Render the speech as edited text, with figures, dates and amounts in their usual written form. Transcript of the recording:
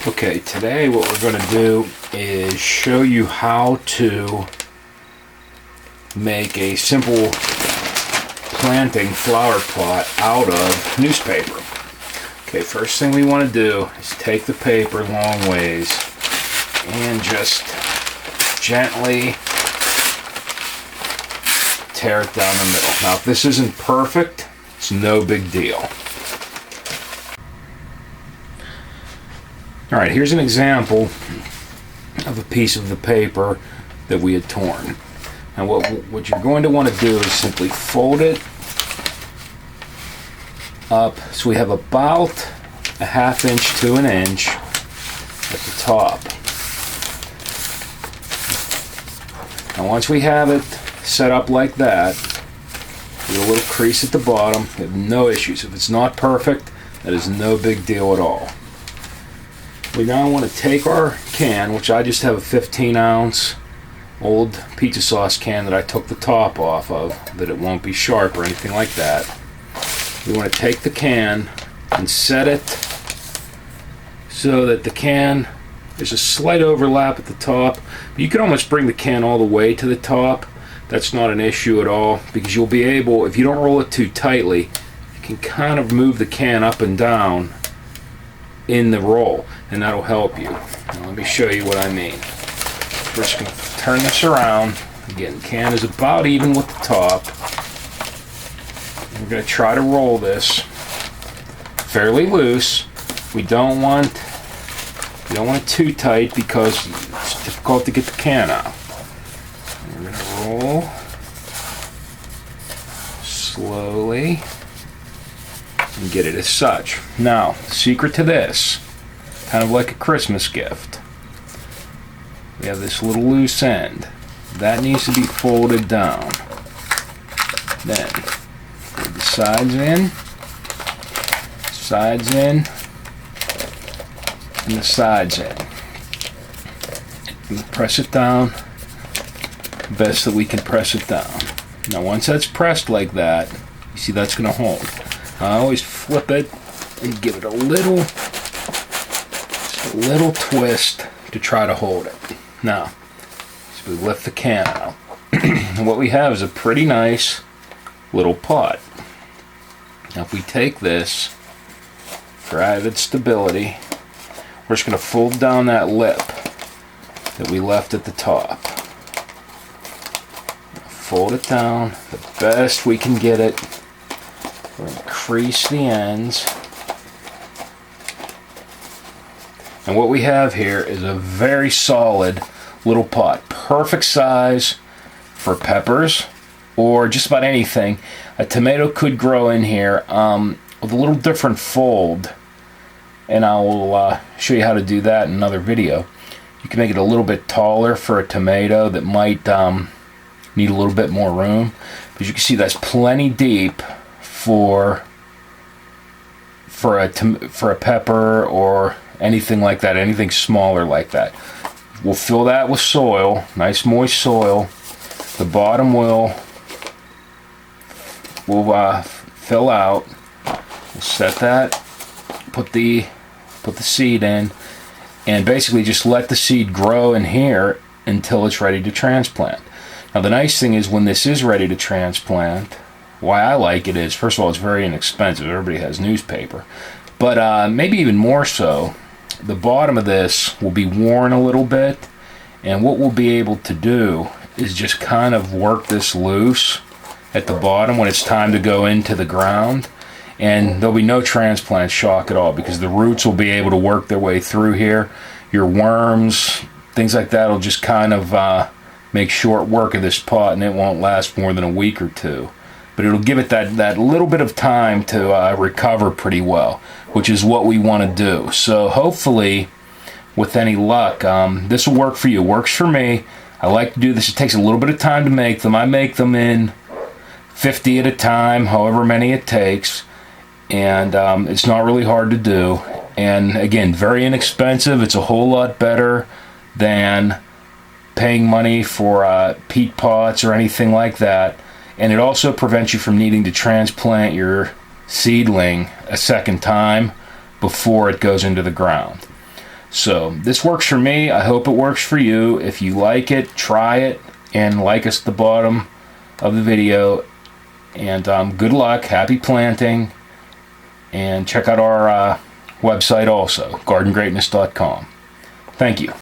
Okay, today what we're going to do is show you how to make a simple planting flower pot out of newspaper. Okay, first thing we want to do is take the paper long ways and just gently tear it down the middle. Now, if this isn't perfect, it's no big deal. Alright, here's an example of a piece of the paper that we had torn. Now what you're going to want to do is simply fold it up so we have about a ½ inch to an inch at the top. Now once we have it set up like that, with a little crease at the bottom, we have no issues. If it's not perfect, that is no big deal at all. We now want to take our can, which I just have a 15-ounce old pizza sauce can that I took the top off of, that it won't be sharp or anything like that. We want to take the can and set it so that the can, there's a slight overlap at the top. You can almost bring the can all the way to the top. That's not an issue at all, because you'll be able, if you don't roll it too tightly, you can kind of move the can up and down in the roll, and that'll help you. Now, let me show you what I mean. We're just going to turn this around. Again, the can is about even with the top. We're going to try to roll this fairly loose. We don't want it too tight because it's difficult to get the can out. We're going to roll slowly and get it as such. Now, the secret to this, kind of like a Christmas gift, we have this little loose end. That needs to be folded down. Then, fold the sides in, and the sides in. And press it down best that we can press it down. Now, once that's pressed like that, you see that's going to hold. I always flip it and give it a little twist to try to hold it. Now, so we lift the can out. And what we have is a pretty nice little pot. Now, if we take this for added stability, we're just going to fold down that lip that we left at the top. Fold it down the best we can get it. We're going to crease the ends. And what we have here is a very solid little pot. Perfect size for peppers or just about anything. A tomato could grow in here with a little different fold. And I will show you how to do that in another video. You can make it a little bit taller for a tomato that might need a little bit more room. But you can see that's plenty deep for a pepper or anything like that, anything smaller like that. We'll fill that with soil, nice moist soil. The bottom will fill out. We'll set that, put the seed in, and basically just let the seed grow in here until it's ready to transplant. Now, the nice thing is when this is ready to transplant, why I like it is, first of all, it's very inexpensive. Everybody has newspaper. But maybe even more so, the bottom of this will be worn a little bit. And what we'll be able to do is just kind of work this loose at the bottom when it's time to go into the ground. And there'll be no transplant shock at all because the roots will be able to work their way through here. Your worms, things like that will just kind of make short work of this pot, and it won't last more than a week or two. But it'll give it that little bit of time to recover pretty well, which is what we want to do. So hopefully, with any luck, this will work for you. It works for me. I like to do this. It takes a little bit of time to make them. I make them in 50 at a time, however many it takes. And it's not really hard to do. And again, very inexpensive. It's a whole lot better than paying money for peat pots or anything like that. And it also prevents you from needing to transplant your seedling a second time before it goes into the ground. So this works for me. I hope it works for you. If you like it, try it, and like us at the bottom of the video. And good luck, happy planting, and check out our website also, gardengreatness.com. Thank you.